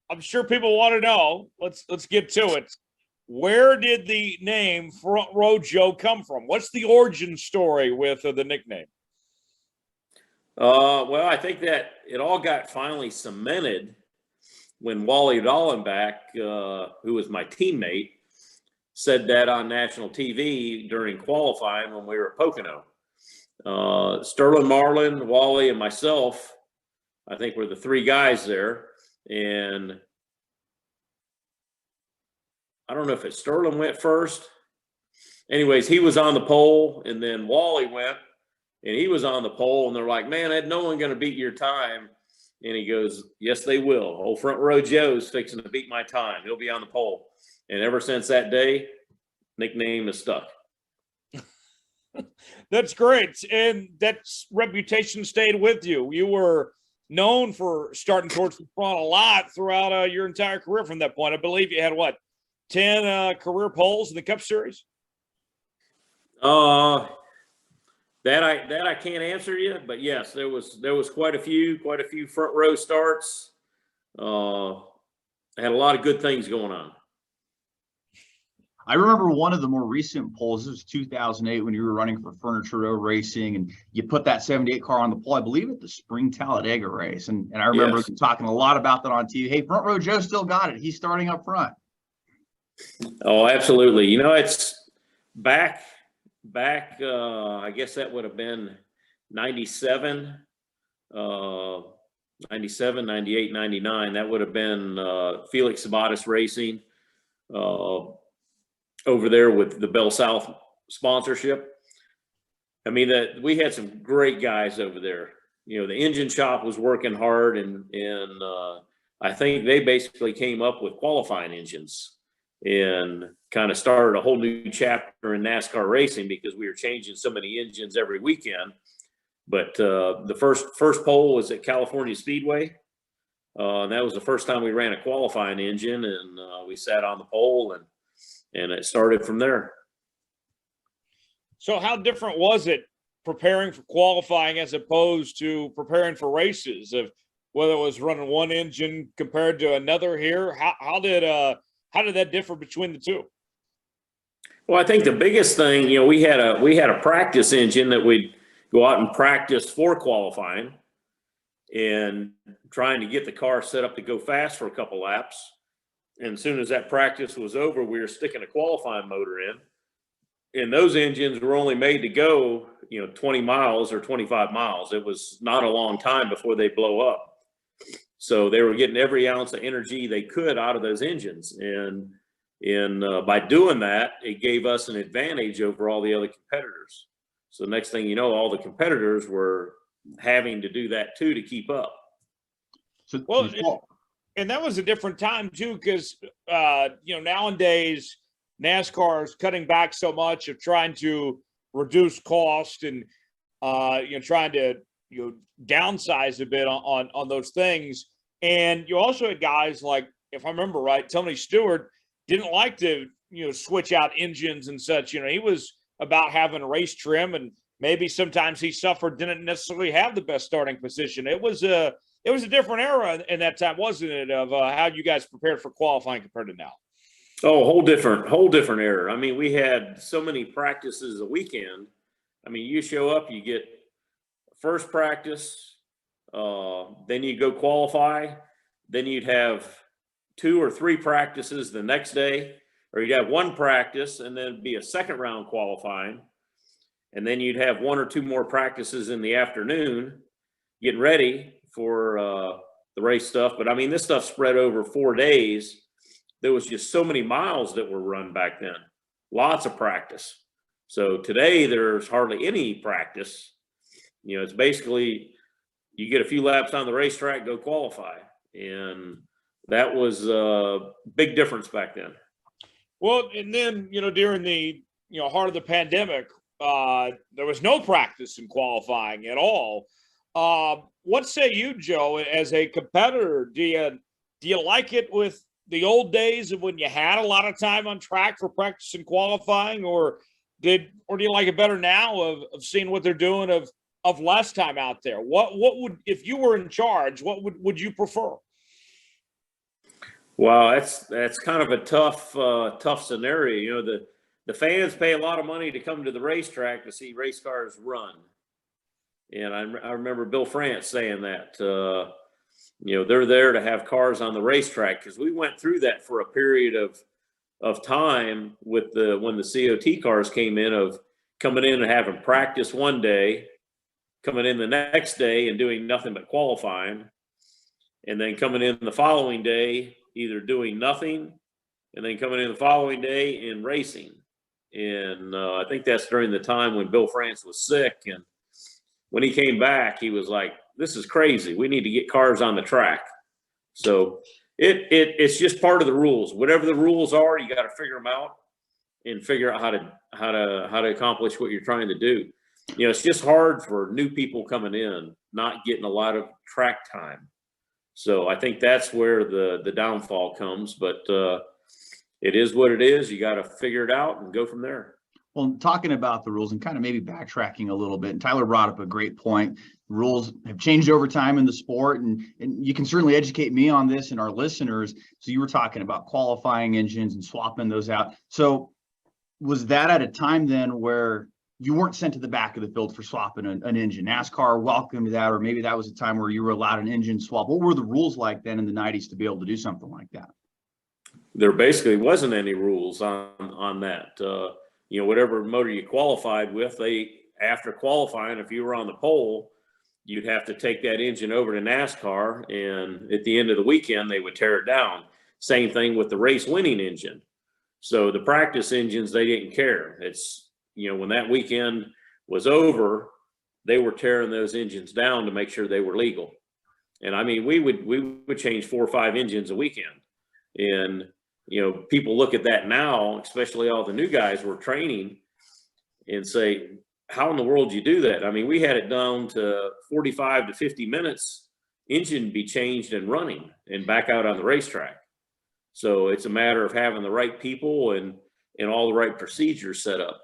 I'm sure people want to know. Let's get to it. Where did the name Front Row Joe come from? What's the origin story with the nickname? Well, I think that it all got finally cemented when Wally Dallenbach, who was my teammate, said that on national TV during qualifying when we were at Pocono. Sterling Marlin, Wally, and myself, I think were the three guys there. And I don't know if Sterling went first. Anyways, he was on the pole, and then Wally went, and he was on the pole, and they're like, man, ain't no one going to beat your time. And he goes, yes, they will. Old Front Row Joe's fixing to beat my time. He'll be on the pole. And ever since that day, nickname is stuck. That's great. And that reputation stayed with you. You were known for starting towards the front a lot throughout your entire career from that point. I believe you had, 10 career poles in the Cup Series? That I can't answer you, but yes, there was quite a few front row starts. Had a lot of good things going on. I remember one of the more recent polls. This was 2008 when you were running for Furniture Row Racing, and you put that 78 car on the pole, I believe, at the Spring Talladega race. And I remember talking a lot about that on TV. Hey, Front Row Joe still got it. He's starting up front. Oh, absolutely. You know, it's back. I guess that would have been 97, 98, 99. That would have been Felix Sabatis Racing. Over there with the Bell South sponsorship. I mean, that we had some great guys over there. You know, the engine shop was working hard, and I think they basically came up with qualifying engines and kind of started a whole new chapter in NASCAR racing because we were changing so many engines every weekend. But the first pole was at California Speedway. And that was the first time we ran a qualifying engine, and we sat on the pole, and it started from there. So how different was it preparing for qualifying as opposed to preparing for races, of whether it was running one engine compared to another here? How did that differ between the two? Well, I think the biggest thing, you know, we had a practice engine that we'd go out and practice for qualifying and trying to get the car set up to go fast for a couple laps. And as soon as that practice was over, we were sticking a qualifying motor in. And those engines were only made to go, 20 miles or 25 miles. It was not a long time before they blow up. So they were getting every ounce of energy they could out of those engines. And by doing that, it gave us an advantage over all the other competitors. So the next thing you know, all the competitors were having to do that too to keep up. And that was a different time too, because nowadays NASCAR is cutting back so much of trying to reduce cost and trying to downsize a bit on those things. And you also had guys like, if I remember right, Tony Stewart didn't like to switch out engines and such. He was about having race trim, and maybe sometimes he suffered, didn't necessarily have the best starting position. It was a different era in that time, wasn't it, of how you guys prepared for qualifying compared to now? Oh, whole different era. I mean, we had so many practices a weekend. I mean, you show up, you get first practice, then you go qualify, then you'd have 2 or 3 practices the next day, or you'd have one practice and then be a second round qualifying, and then you'd have 1 or 2 more practices in the afternoon getting ready for the race stuff. But I mean, this stuff spread over 4 days. There was just so many miles that were run back then. Lots of practice. So today there's hardly any practice. It's basically you get a few laps on the racetrack, go qualify. And that was a big difference back then. Well, and then, during the, heart of the pandemic, there was no practice in qualifying at all. What say you, Joe, as a competitor? Do you like it with the old days of when you had a lot of time on track for practice and qualifying, or do you like it better now of seeing what they're doing of less time out there? What would, if you were in charge, what would you prefer? Well, that's kind of a tough scenario. You know, the fans pay a lot of money to come to the racetrack to see race cars run. And I remember Bill France saying that, you know, they're there to have cars on the racetrack, because we went through that for a period of time with when the COT cars came in, of coming in and having practice one day, coming in the next day and doing nothing but qualifying, and then coming in the following day either doing nothing, and then coming in the following day and racing. And I think that's during the time when Bill France was sick, and when he came back, he was like, "This is crazy. We need to get cars on the track." So it's just part of the rules. Whatever the rules are, you got to figure them out and figure out how to accomplish what you're trying to do. You know, it's just hard for new people coming in, not getting a lot of track time. So I think that's where the downfall comes. But it is what it is. You got to figure it out and go from there. Well, talking about the rules and kind of maybe backtracking a little bit, and Tyler brought up a great point. Rules have changed over time in the sport, and you can certainly educate me on this and our listeners. So you were talking about qualifying engines and swapping those out. So was that at a time then where you weren't sent to the back of the field for swapping an engine? NASCAR welcomed that, or maybe that was a time where you were allowed an engine swap. What were the rules like then in the 90s to be able to do something like that? There basically wasn't any rules on that. You know, whatever motor you qualified with, after qualifying, if you were on the pole, you'd have to take that engine over to NASCAR, and at the end of the weekend, they would tear it down. Same thing with the race winning engine. So the practice engines, they didn't care. It's, you know, when that weekend was over, they were tearing those engines down to make sure they were legal. And I mean, we would change 4 or 5 engines a weekend. And, you know, people look at that now, especially all the new guys we're training, and say, how in the world do you do that? I mean, we had it down to 45 to 50 minutes, engine be changed and running and back out on the racetrack. So it's a matter of having the right people and all the right procedures set up.